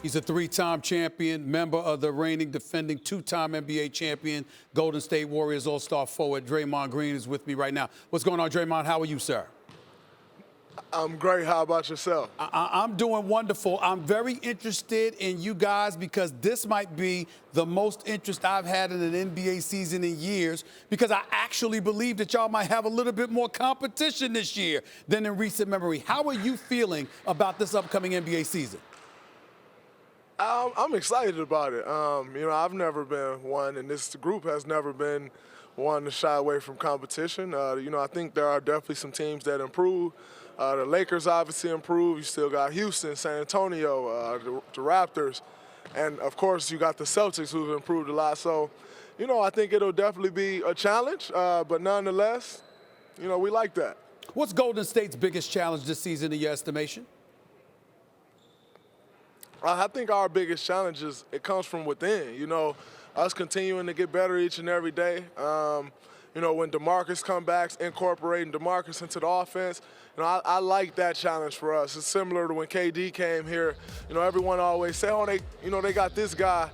He's a three-time champion, member of the reigning defending two-time NBA champion, Golden State Warriors all-star forward Draymond Green is with me right now. What's going on, Draymond? How are you, sir? I'm great. How about yourself? I'm doing wonderful. I'm very interested in you guys because this might be the most interest I've had in an NBA season in years because I actually believe that y'all might have a little bit more competition this year than in recent memory. How are you feeling about this upcoming NBA season? I'm excited about it. I've never been one, and this group has never been one to shy away from competition. I think there are definitely some teams that improve. The Lakers obviously improved. You still got Houston, San Antonio, the Raptors, and of course you got the Celtics who've improved a lot. So, I think it'll definitely be a challenge, but nonetheless, we like that. What's Golden State's biggest challenge this season in your estimation? I think our biggest challenge is it comes from within. Us continuing to get better each and every day. When DeMarcus comes back, incorporating DeMarcus into the offense, I like that challenge for us. It's similar to when KD came here. Everyone always say, oh, they got this guy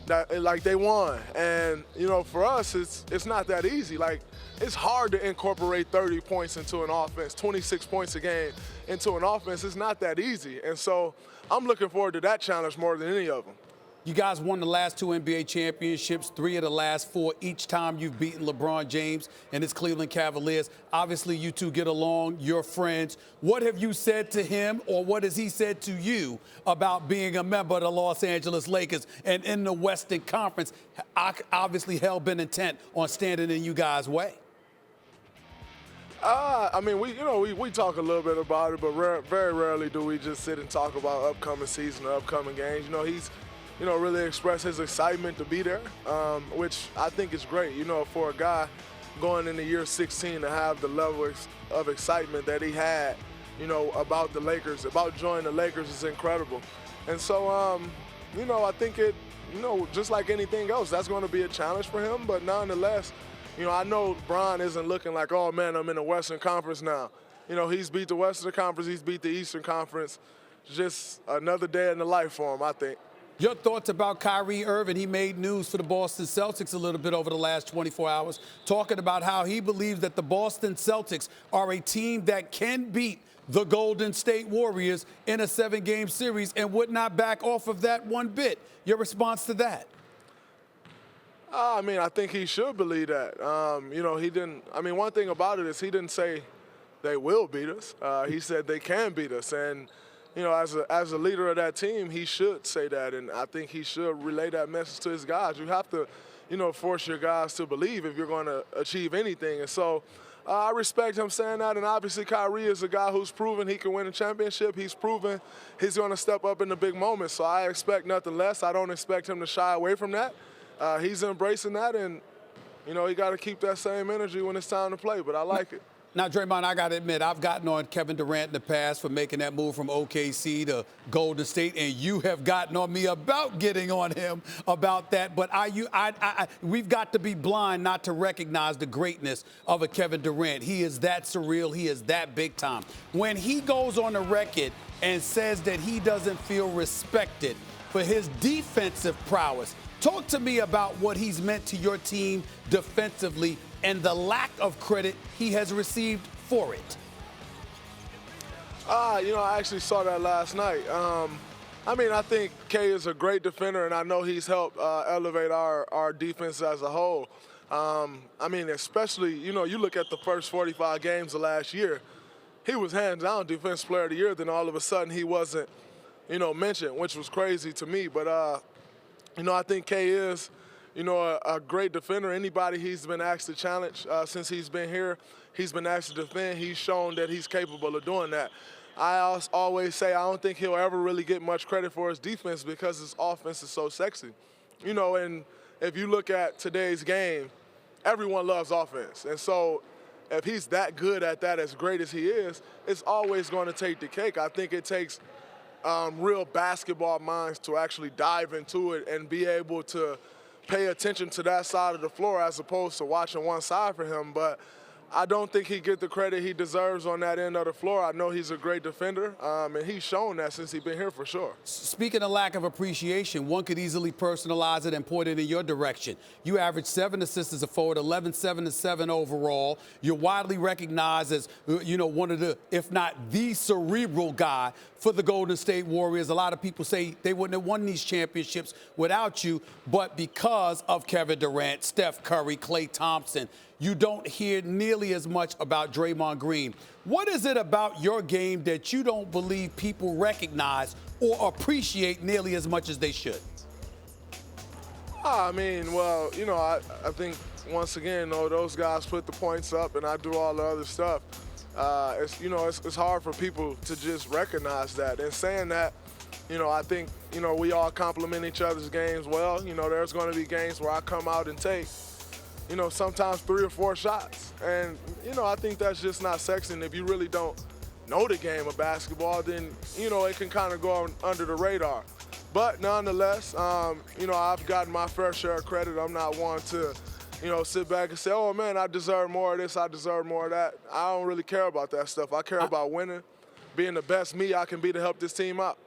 that like they won. And, for us, it's not that easy. Like, it's hard to incorporate 30 points into an offense, 26 points a game into an offense. It's not that easy. And so I'm looking forward to that challenge more than any of them. You guys won the last two NBA championships, 3 of the last 4. Each time you've beaten LeBron James and his Cleveland Cavaliers. Obviously, you two get along. You're friends. What have you said to him, or what has he said to you about being a member of the Los Angeles Lakers and in the Western Conference, obviously hell-bent intent on standing in you guys' way? We talk a little bit about it, but very rarely do we just sit and talk about upcoming season or upcoming games. He's really expressed his excitement to be there, which I think is great. For a guy going into year 16 to have the level of excitement that he had, about the Lakers, about joining the Lakers is incredible. And so, I think it, just like anything else, that's going to be a challenge for him. But nonetheless, I know Bron isn't looking like, oh, man, I'm in the Western Conference now. He's beat the Western Conference, he's beat the Eastern Conference. Just another day in the life for him, I think. Your thoughts about Kyrie Irving? He made news for the Boston Celtics a little bit over the last 24 hours, talking about how he believes that the Boston Celtics are a team that can beat the Golden State Warriors in a 7-game series and would not back off of that one bit. Your response to that? I think he should believe that. He didn't. One thing about it is he didn't say they will beat us. He said they can beat us. And, as a leader of that team, he should say that. And I think he should relay that message to his guys. You have to, force your guys to believe if you're going to achieve anything. And so I respect him saying that. And obviously Kyrie is a guy who's proven he can win a championship. He's proven he's going to step up in the big moments. So I expect nothing less. I don't expect him to shy away from that. He's embracing that, and, he got to keep that same energy when it's time to play, but I like it. Now, Draymond, I got to admit, I've gotten on Kevin Durant in the past for making that move from OKC to Golden State, and you have gotten on me about getting on him about that. But we've got to be blind not to recognize the greatness of a Kevin Durant. He is that surreal. He is that big time. When he goes on the record and says that he doesn't feel respected for his defensive prowess, talk to me about what he's meant to your team defensively and the lack of credit he has received for it. I actually saw that last night. I think K is a great defender, and I know he's helped elevate our defense as a whole. Especially, you look at the first 45 games of last year, he was hands-down Defensive Player of the Year, then all of a sudden he wasn't, mentioned, which was crazy to me. But, I think K is, a great defender. Anybody he's been asked to challenge since he's been here, he's been asked to defend. He's shown that he's capable of doing that. I always say I don't think he'll ever really get much credit for his defense because his offense is so sexy. And if you look at today's game, everyone loves offense. And so if he's that good at that, as great as he is, it's always going to take the cake. I think it takes real basketball minds to actually dive into it and be able to pay attention to that side of the floor as opposed to watching one side for him. But I don't think he get the credit he deserves on that end of the floor. I know he's a great defender, and he's shown that since he's been here for sure. Speaking of lack of appreciation, one could easily personalize it and point it in your direction. You average 7 assists as a forward, 11, 7, and 7 overall. You're widely recognized as, one of the, if not the cerebral guy for the Golden State Warriors. A lot of people say they wouldn't have won these championships without you, but because of Kevin Durant, Steph Curry, Klay Thompson, you don't hear nearly as much about Draymond Green. What is it about your game that you don't believe people recognize or appreciate nearly as much as they should? I mean, well, I think, once again, those guys put the points up and I do all the other stuff. It's hard for people to just recognize that. And saying that, I think, we all complement each other's games well. There's going to be games where I come out and take, sometimes 3 or 4 shots. And, I think that's just not sexy. And if you really don't know the game of basketball, then, it can kind of go under the radar. But nonetheless, I've gotten my fair share of credit. I'm not one to, sit back and say, oh, man, I deserve more of this, I deserve more of that. I don't really care about that stuff. I care about winning, being the best me I can be to help this team out.